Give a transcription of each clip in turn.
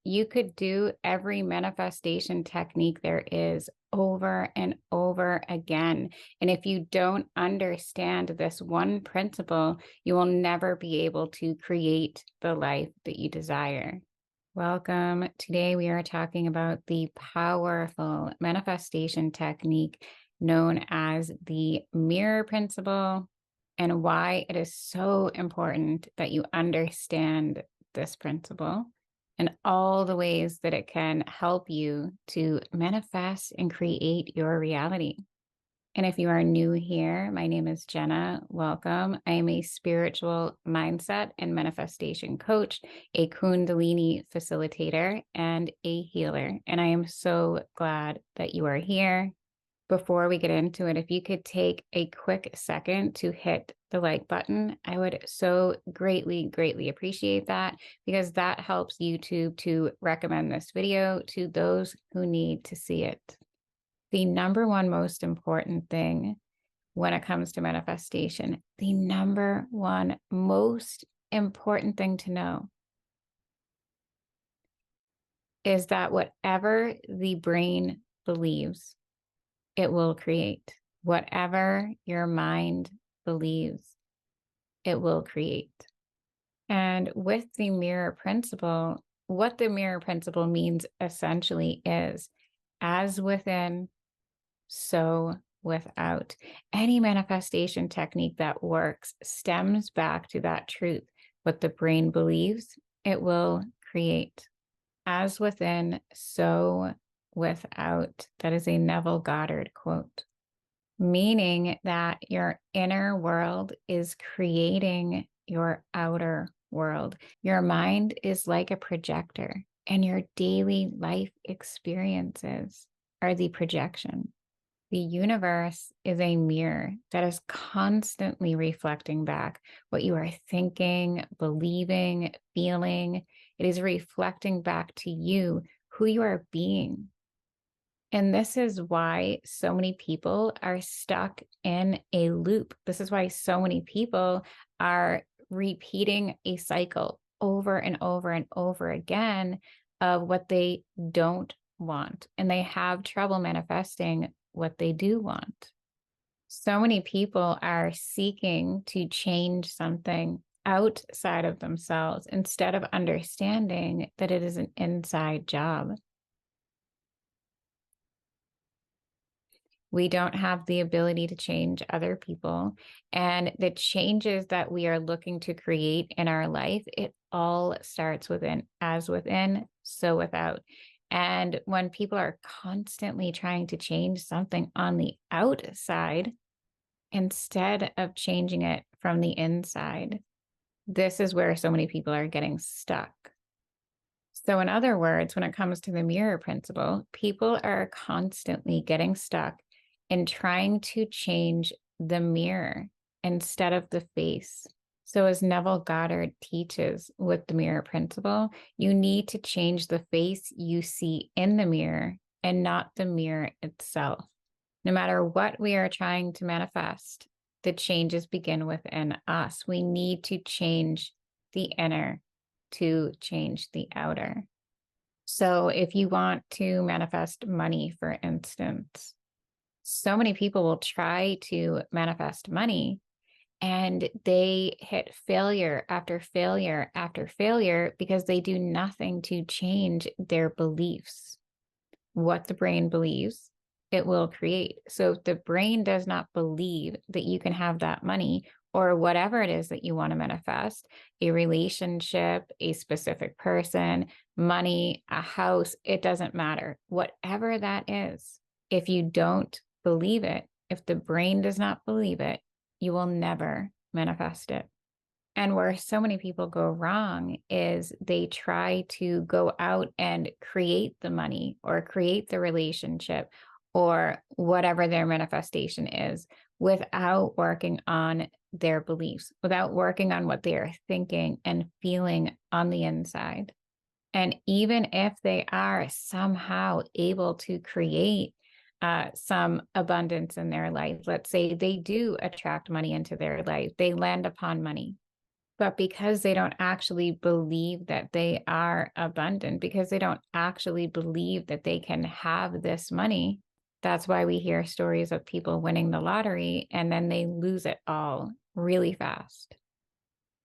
You could do every manifestation technique there is over and over again. And if you don't understand this one principle, you will never be able to create the life that you desire. Welcome. Today we are talking about the powerful manifestation technique known as the mirror principle and why it is so important that you understand this principle and all the ways that it can help you to manifest and create your reality. And if you are new here, my name is Jenna. Welcome. I am a spiritual mindset and manifestation coach, a Kundalini facilitator, and a healer. And I am so glad that you are here. Before we get into it, if you could take a quick second to hit the like button, I would so greatly, greatly appreciate that, because that helps YouTube to recommend this video to those who need to see it. The number one most important thing when it comes to manifestation, the number one most important thing to know is that whatever the brain believes, it will create. Whatever your mind believes, it will create. And with the mirror principle, what the mirror principle means essentially is, as within, so without. Any manifestation technique that works stems back to that truth. What the brain believes, it will create. As within, so without. That is a Neville Goddard quote, meaning that your inner world is creating your outer world. Your mind is like a projector, and your daily life experiences are the projection. The universe is a mirror that is constantly reflecting back what you are thinking, believing, feeling. It is reflecting back to you who you are being. And this is why so many people are stuck in a loop. This is why so many people are repeating a cycle over and over and over again of what they don't want. And they have trouble manifesting what they do want. So many people are seeking to change something outside of themselves instead of understanding that it is an inside job. We don't have the ability to change other people. And the changes that we are looking to create in our life, it all starts within. As within, so without. And when people are constantly trying to change something on the outside instead of changing it from the inside, this is where so many people are getting stuck. So in other words, when it comes to the mirror principle, people are constantly getting stuck in trying to change the mirror instead of the face. So as Neville Goddard teaches with the mirror principle, you need to change the face you see in the mirror and not the mirror itself. No matter what we are trying to manifest, the changes begin within us. We need to change the inner to change the outer. So if you want to manifest money, for instance, so many people will try to manifest money and they hit failure after failure after failure because they do nothing to change their beliefs. What the brain believes, it will create. So if the brain does not believe that you can have that money or whatever it is that you want to manifest, a relationship, a specific person, money, a house, it doesn't matter. Whatever that is, if you don't believe it, if the brain does not believe it, you will never manifest it. And where so many people go wrong is they try to go out and create the money or create the relationship or whatever their manifestation is without working on their beliefs, without working on what they are thinking and feeling on the inside. And even if they are somehow able to create some abundance in their life, let's say they do attract money into their life, they land upon money. But because they don't actually believe that they are abundant, because they don't actually believe that they can have this money, that's why we hear stories of people winning the lottery and then they lose it all really fast.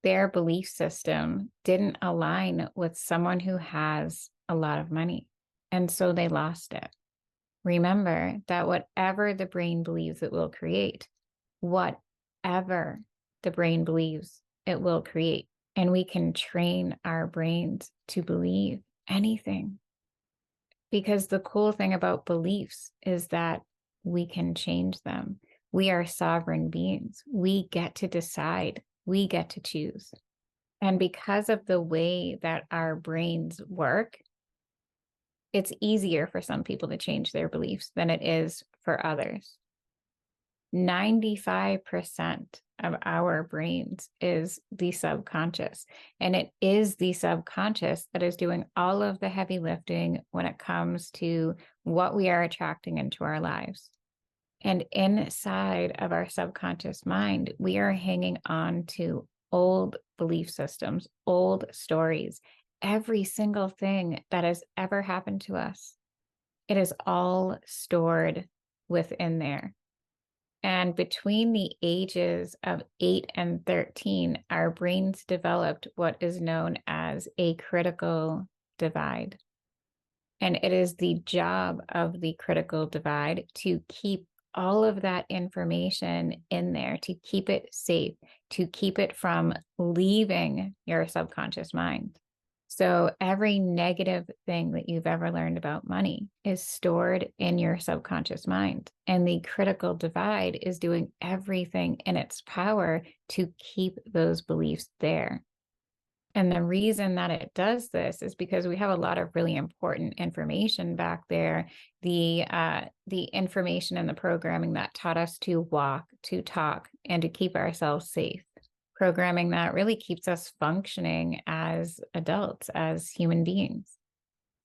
Their belief system didn't align with someone who has a lot of money. And so they lost it. Remember that whatever the brain believes it will create, whatever the brain believes it will create. And we can train our brains to believe anything. Because the cool thing about beliefs is that we can change them. We are sovereign beings. We get to decide. We get to choose. And because of the way that our brains work, it's easier for some people to change their beliefs than it is for others. 95% of our brains is the subconscious, and it is the subconscious that is doing all of the heavy lifting when it comes to what we are attracting into our lives. And inside of our subconscious mind, we are hanging on to old belief systems, old stories, every single thing that has ever happened to us. It is all stored within there. And between the ages of 8 and 13, our brains developed what is known as a critical divide. And it is the job of the critical divide to keep all of that information in there, to keep it safe, to keep it from leaving your subconscious mind. So every negative thing that you've ever learned about money is stored in your subconscious mind. And the critical divide is doing everything in its power to keep those beliefs there. And the reason that it does this is because we have a lot of really important information back there. The information and the programming that taught us to walk, to talk, and to keep ourselves safe. Programming that really keeps us functioning as adults, as human beings.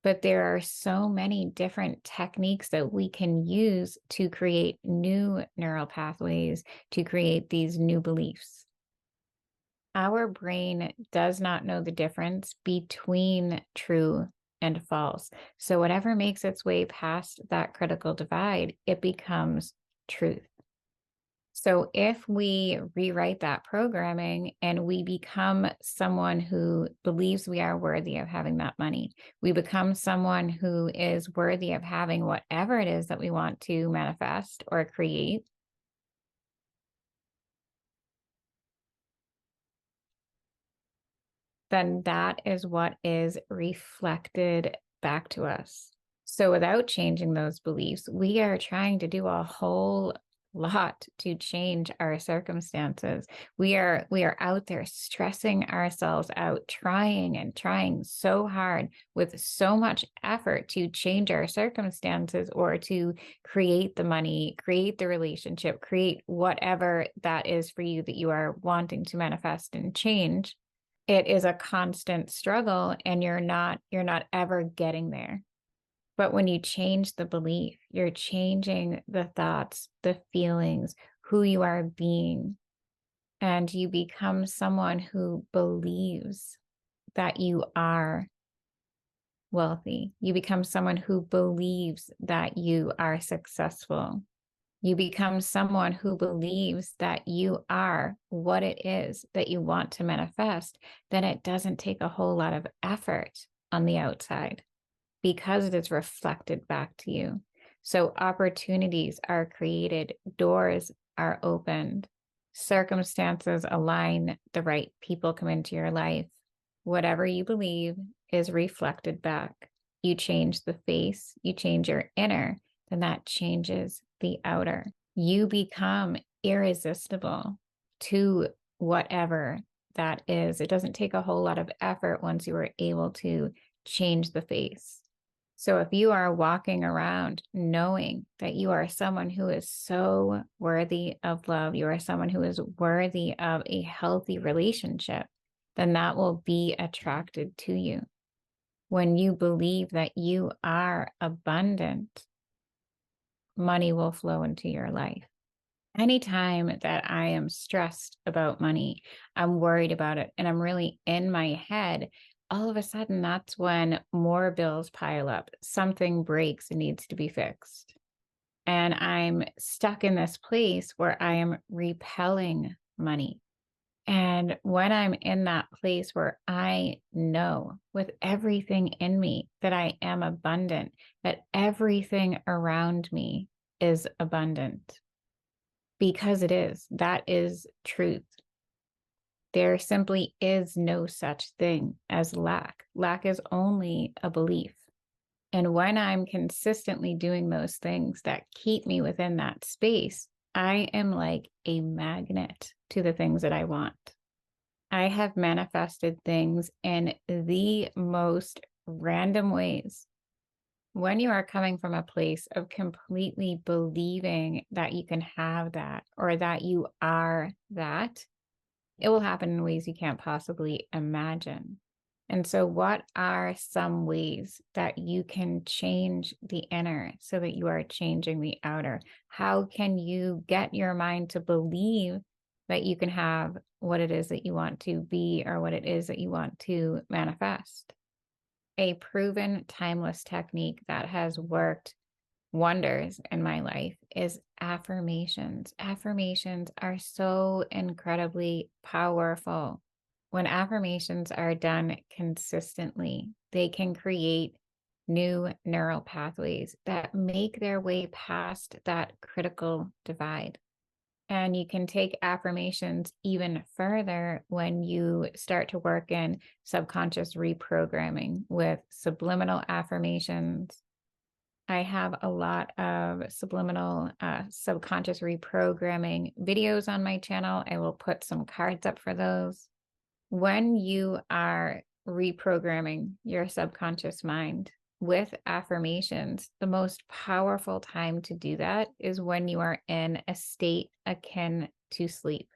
But there are so many different techniques that we can use to create new neural pathways, to create these new beliefs. Our brain does not know the difference between true and false. So whatever makes its way past that critical divide, it becomes truth. So if we rewrite that programming and we become someone who believes we are worthy of having that money, we become someone who is worthy of having whatever it is that we want to manifest or create, then that is what is reflected back to us. So without changing those beliefs, we are trying to do a whole lot to change our circumstances. We are out there stressing ourselves out, trying so hard with so much effort to change our circumstances or to create the money, create the relationship, create whatever that is for you that you are wanting to manifest and change. It is a constant struggle and you're not ever getting there. But when you change the belief, you're changing the thoughts, the feelings, who you are being, and you become someone who believes that you are wealthy. You become someone who believes that you are successful. You become someone who believes that you are what it is that you want to manifest. Then it doesn't take a whole lot of effort on the outside, because it is reflected back to you. So opportunities are created, doors are opened, circumstances align, the right people come into your life. Whatever you believe is reflected back. You change the face, you change your inner, then that changes the outer. You become irresistible to whatever that is. It doesn't take a whole lot of effort once you are able to change the face. So if you are walking around knowing that you are someone who is so worthy of love, you are someone who is worthy of a healthy relationship, then that will be attracted to you. When you believe that you are abundant, money will flow into your life. Anytime that I am stressed about money, I'm worried about it, and I'm really in my head, all of a sudden that's when more bills pile up. Something breaks and needs to be fixed. And I'm stuck in this place where I am repelling money. And when I'm in that place where I know with everything in me that I am abundant, that everything around me is abundant, because it is, that is truth. There simply is no such thing as lack. Lack is only a belief. And when I'm consistently doing those things that keep me within that space, I am like a magnet to the things that I want. I have manifested things in the most random ways. When you are coming from a place of completely believing that you can have that or that you are that, it will happen in ways you can't possibly imagine. And so, what are some ways that you can change the inner so that you are changing the outer? How can you get your mind to believe that you can have what it is that you want to be or what it is that you want to manifest? A proven, timeless technique that has worked wonders in my life is affirmations. Affirmations are so incredibly powerful. When affirmations are done consistently, they can create new neural pathways that make their way past that critical divide. And you can take affirmations even further when you start to work in subconscious reprogramming with subliminal affirmations. I have a lot of subliminal, subconscious reprogramming videos on my channel. I will put some cards up for those. When you are reprogramming your subconscious mind with affirmations, the most powerful time to do that is when you are in a state akin to sleep.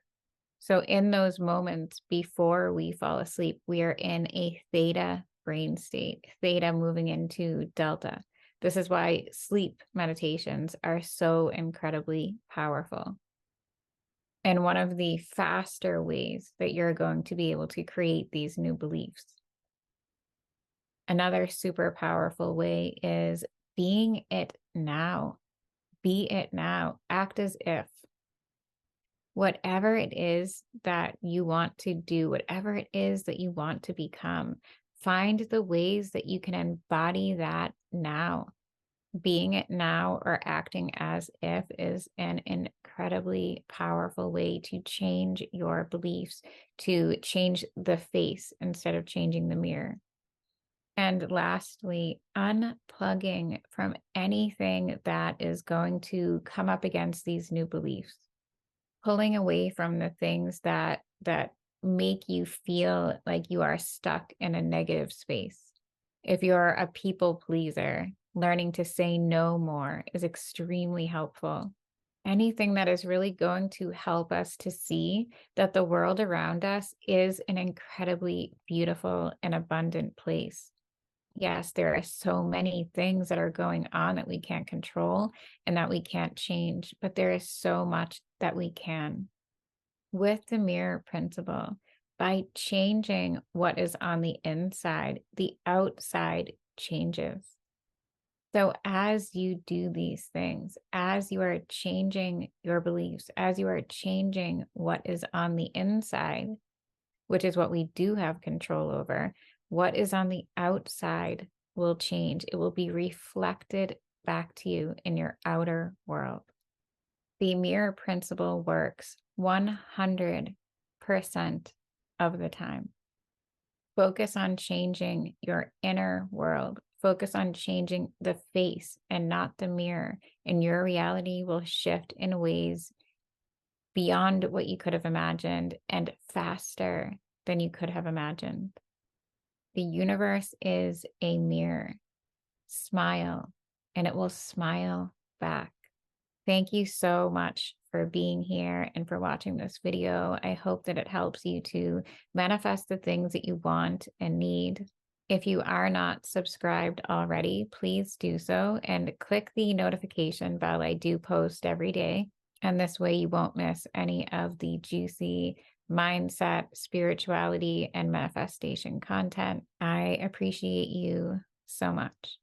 So in those moments before we fall asleep, we are in a theta brain state, theta moving into delta. This is why sleep meditations are so incredibly powerful. And one of the faster ways that you're going to be able to create these new beliefs. Another super powerful way is being it now. Be it now. Act as if. Whatever it is that you want to do, whatever it is that you want to become, find the ways that you can embody that now. Being it now or acting as if is an incredibly powerful way to change your beliefs, to change the face instead of changing the mirror. And lastly, unplugging from anything that is going to come up against these new beliefs, pulling away from the things that make you feel like you are stuck in a negative space. If you're a people pleaser, learning to say no more is extremely helpful. Anything that is really going to help us to see that the world around us is an incredibly beautiful and abundant place. Yes, there are so many things that are going on that we can't control and that we can't change, but there is so much that we can. With the mirror principle, by changing what is on the inside, the outside changes. So as you do these things, as you are changing your beliefs, as you are changing what is on the inside, which is what we do have control over, what is on the outside will change. It will be reflected back to you in your outer world. The mirror principle works 100% of the time. Focus on changing your inner world. Focus on changing the face and not the mirror, and your reality will shift in ways beyond what you could have imagined and faster than you could have imagined. The universe is a mirror. Smile, and it will smile back. Thank you so much for being here and for watching this video. I hope that it helps you to manifest the things that you want and need. If you are not subscribed already, please do so and click the notification bell. I do post every day. And this way you won't miss any of the juicy mindset, spirituality, and manifestation content. I appreciate you so much.